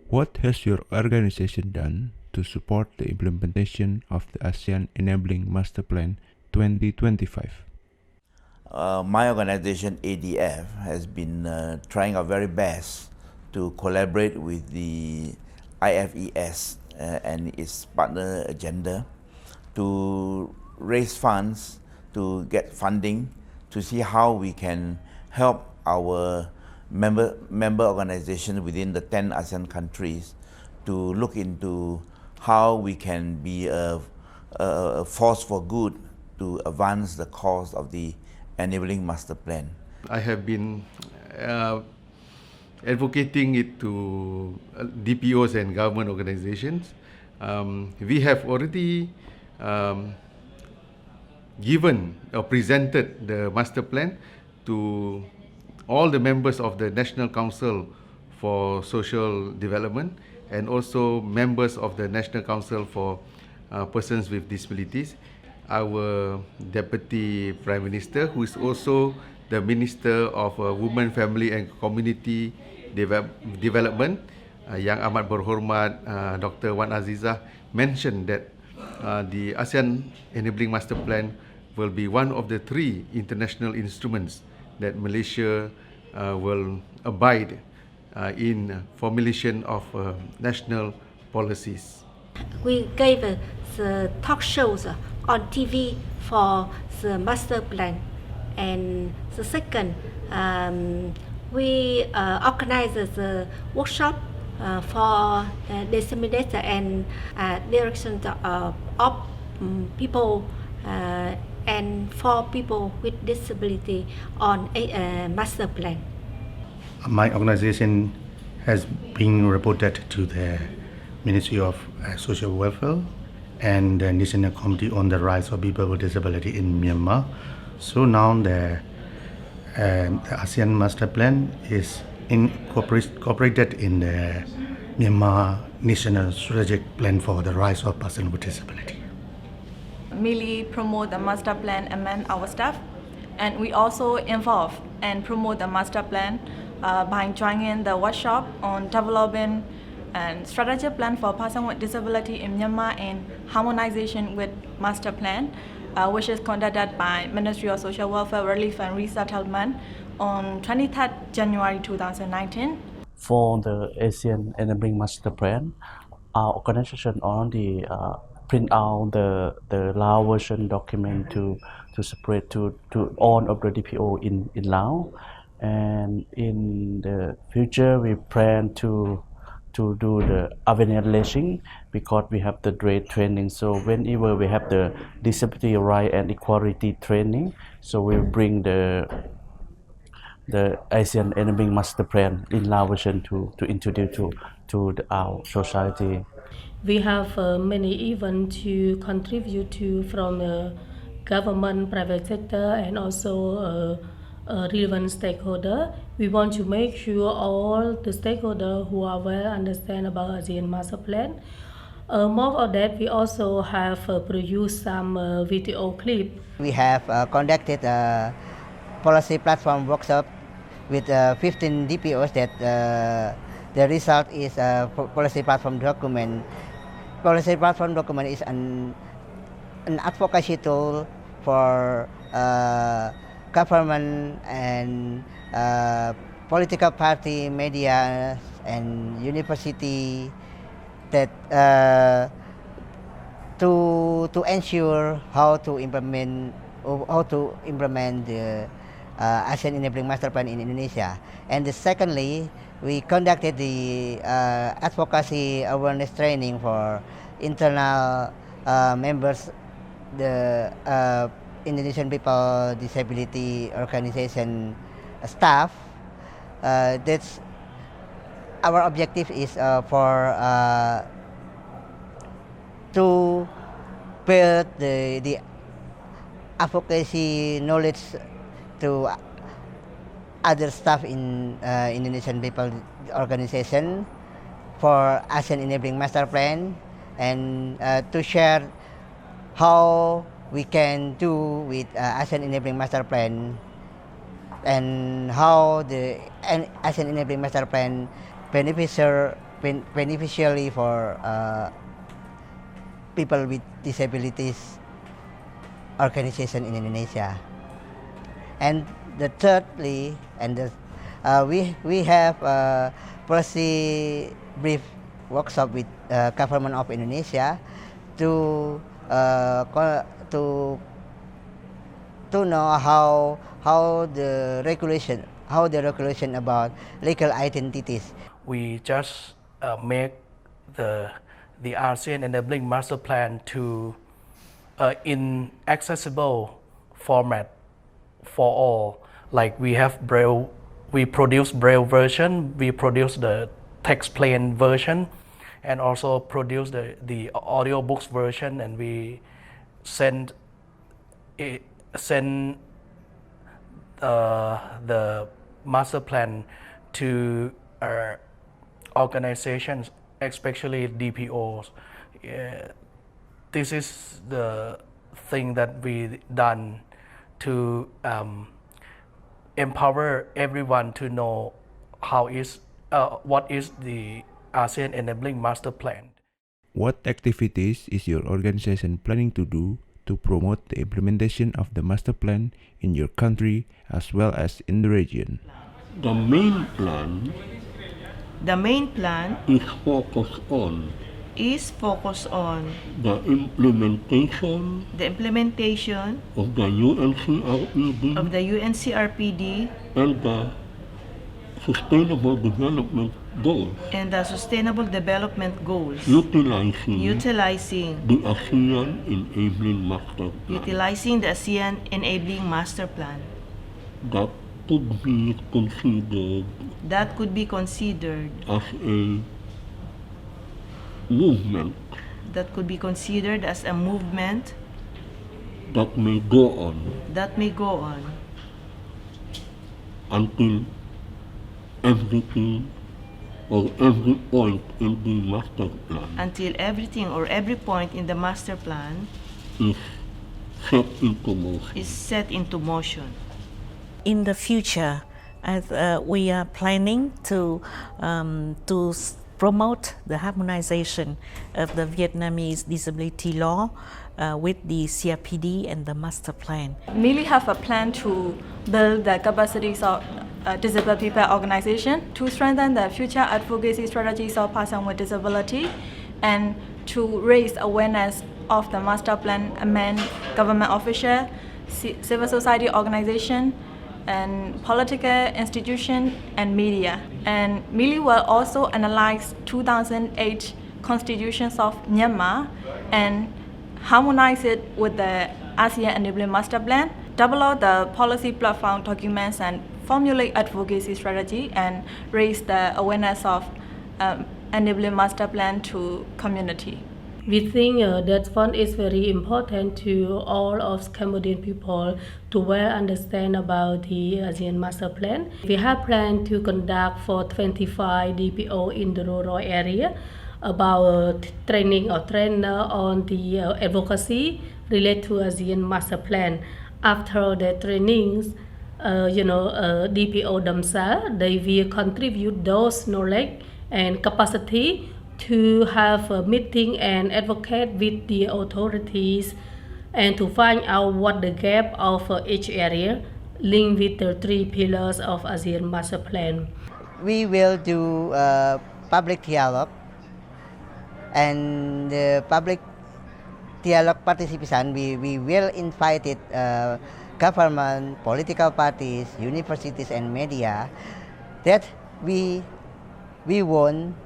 What has your organization done to support the implementation of the ASEAN Enabling Masterplan 2025? My organization, ADF, has been trying our very best to collaborate with the IFES and its partner Agenda to raise funds, to get funding, to see how we can help our member organizations within the 10 ASEAN countries to look into how we can be a force for good to advance the cause of the Enabling Master Plan. I have been advocating it to DPOs and government organizations. We have already given or presented the master plan to all the members of the National Council for Social Development and also members of the National Council for Persons with Disabilities. Our Deputy Prime Minister, who is also the Minister of Women, Family and Community Development, Yang Amat Berhormat Dr. Wan Azizah, mentioned that the ASEAN Enabling Master Plan will be one of the 3 international instruments that Malaysia will abide in formulation of national policies. We gave the talk shows on TV for the master plan, and the second, we organized the workshop for dissemination and direction of people and for people with disability on a master plan. My organization has been reported to the Ministry of Social Welfare and the National Committee on the Rights of People with Disability in Myanmar. So now the ASEAN Master Plan is incorporated in the Myanmar National Strategic Plan for the Rights of Persons with Disability. Merely promote the master plan among our staff, and we also involve and promote the master plan by joining the workshop on developing and strategic plan for persons with disability in Myanmar in harmonization with master plan, which is conducted by Ministry of Social Welfare, Relief and Resettlement on 23rd January 2019. For the ASEAN Enabling Master Plan, our organization already print out the Lao version document to spread to all of the DPO in Lao, and in the future we plan to do the awareness raising, because we have the great training. So whenever we have the disability right and equality training, so we bring the ASEAN Enabling Master Plan in Lao version to introduce to our society. We have many events to contribute to from the government, private sector, and also relevant stakeholder. We want to make sure all the stakeholders who are well understand about ASEAN Master Plan. More of that, we also have produced some video clip. We have conducted a policy platform workshop with 15 DPOs that the result is a policy platform document. Policy platform document is an advocacy tool for government and political party, media, and university that to ensure how to implement the ASEAN Enabling Master Plan in Indonesia. And secondly, we conducted the advocacy awareness training for internal members, the Indonesian People Disability Organization staff. That's our objective is to build the advocacy knowledge to other staff in Indonesian People Organization for ASEAN Enabling Master Plan, and to share how we can do with ASEAN Enabling Master Plan, and how the ASEAN Enabling Master Plan beneficial beneficially for people with disabilities organization in Indonesia. And the thirdly, we have a policy brief workshop with government of Indonesia to know how the regulation about legal identities. We just make the ASEAN Enabling Master Plan to in accessible format for all. Like we have Braille, we produce Braille version, we produce the text plain version, and also produce the audio books version, and we send the master plan to organizations, especially DPOs. This is the thing that we done to empower everyone to know what is the ASEAN Enabling Master Plan. What activities is your organization planning to do to promote the implementation of the master plan in your country as well as in the region? The main plan is focused on the implementation of the UNCRPD and the Sustainable Development Goals, utilizing the ASEAN Enabling Master Plan that could be considered as a movement that may go on until everything or every point in the master plan is set into motion. In the future, as we are planning to promote the harmonization of the Vietnamese disability law with the CRPD and the master plan. Merely have a plan to build the capacities of disabled people organization to strengthen the future advocacy strategies of persons with disability and to raise awareness of the master plan among government officials, civil society organization, and political institution and media. And Mili will also analyze 2008 constitutions of Myanmar and harmonize it with the ASEAN Enabling Master Plan, develop the policy platform documents and formulate advocacy strategy and raise the awareness of Enabling Master Plan to community. We think that fund is very important to all of Cambodian people to well understand about the ASEAN Master Plan. We have planned to conduct for 25 DPO in the rural area about training or trainer on the advocacy related to ASEAN Master Plan. After the trainings, DPO themselves, they will contribute those knowledge and capacity to have a meeting and advocate with the authorities and to find out what the gap of each area linked with the 3 pillars of ASEAN Master Plan. We will do public dialogue, and the public dialogue participation, we will invite government, political parties, universities, and media that we want.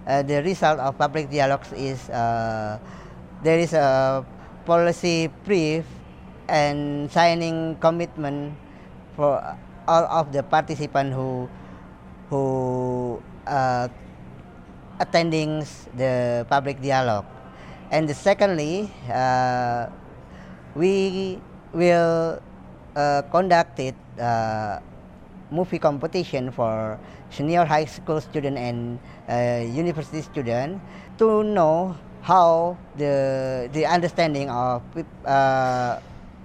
The result of public dialogues is there is a policy brief and signing commitment for all of the participants who attending the public dialogue. And secondly, we will conduct movie competition for senior high school student and university student to know how the understanding of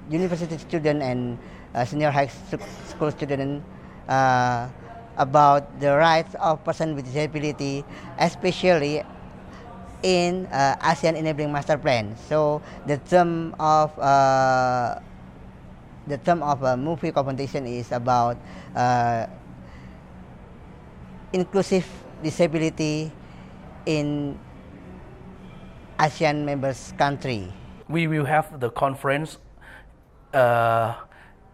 university student and senior high school student about the rights of persons with disability, especially in ASEAN Enabling Master Plan. So the term of movie competition is about inclusive disability in ASEAN members country. We will have the conference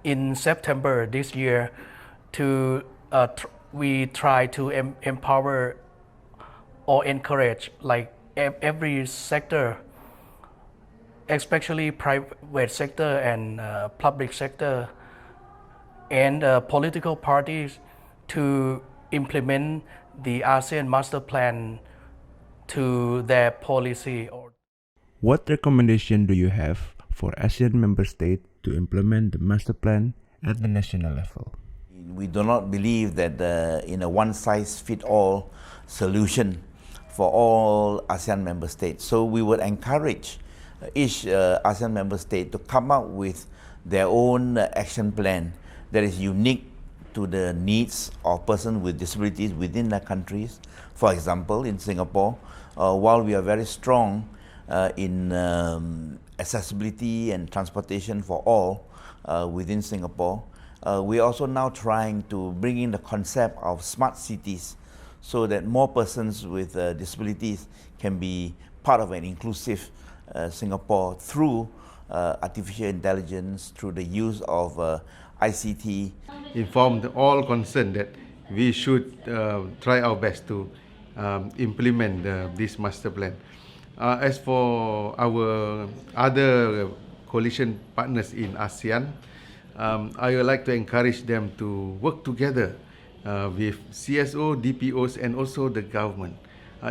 in September this year to we try to empower or encourage like every sector, especially private sector and public sector and political parties to implement the ASEAN Master Plan to their policy. What recommendation do you have for ASEAN member states to implement the master plan at the national level? We do not believe that in a one-size-fits-all solution for all ASEAN member states. So we would encourage each ASEAN member state to come up with their own action plan that is unique to the needs of persons with disabilities within their countries. For example, in Singapore, while we are very strong in accessibility and transportation for all within Singapore, we are also now trying to bring in the concept of smart cities so that more persons with disabilities can be part of an inclusive Singapore through artificial intelligence, through the use of ICT. Informed all concerned that we should try our best to implement this master plan. As for our other coalition partners in ASEAN, I would like to encourage them to work together with CSO, DPOs and also the government.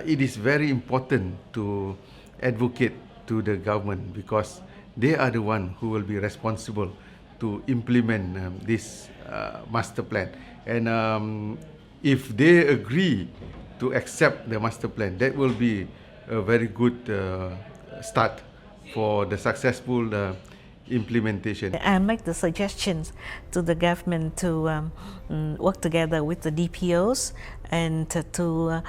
It is very important to advocate to the government because they are the one who will be responsible to implement this master plan. And if they agree to accept the master plan, that will be a very good start for the successful implementation. I make the suggestions to the government to work together with the DPOs and to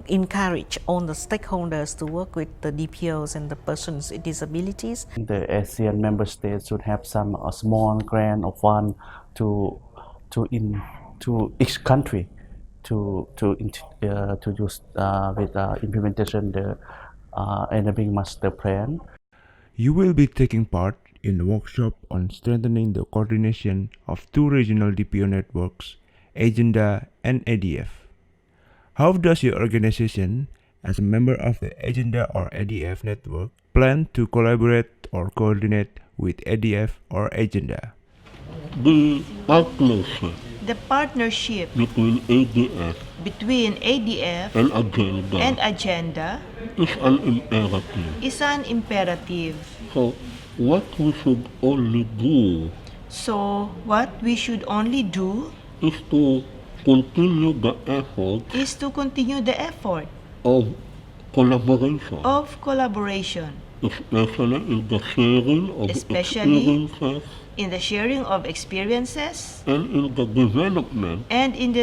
encourage all the stakeholders to work with the DPOs and the persons with disabilities. The ASEAN member states should have some small grant or fund to each country to use with implementation the enabling master plan. You will be taking part in a workshop on strengthening the coordination of two regional DPO networks, AGENDA and ADF. How does your organization, as a member of the AGENDA or ADF network, plan to collaborate or coordinate with ADF or AGENDA? The partnership between ADF and agenda is an imperative. So what we should only do is to continue the effort of collaboration, especially in the sharing of experiences and in the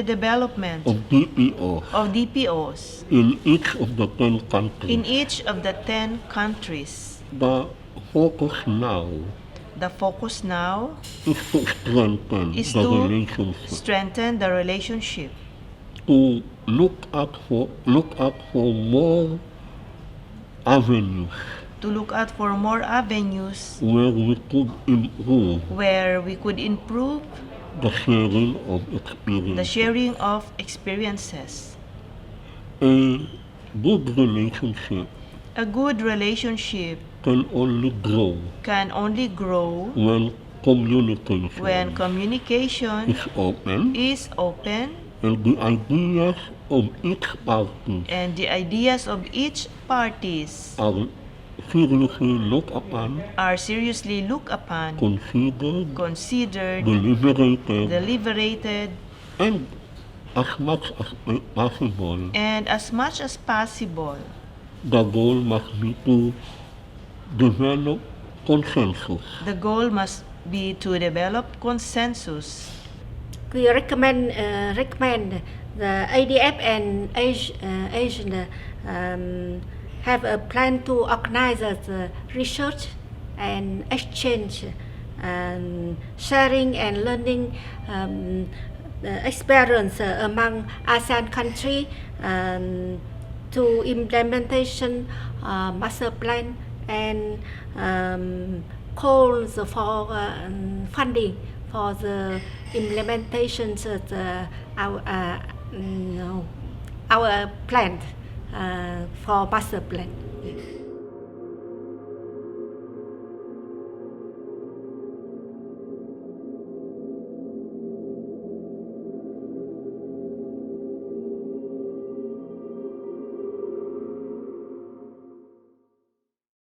development of DPOs in each of the 10 countries. The focus now is to strengthen the relationship, to look out for more avenues, where we could improve the sharing of experiences. A good relationship can only grow when communication is open and the ideas of each party are seriously looked upon, considered, deliberated, and as much as possible, the goal must be to develop consensus. we recommend the ADF and Asian have a plan to organize the research and exchange, sharing and learning experience among ASEAN countries to implementation master plan and calls for funding for the implementation of our plan for master plan.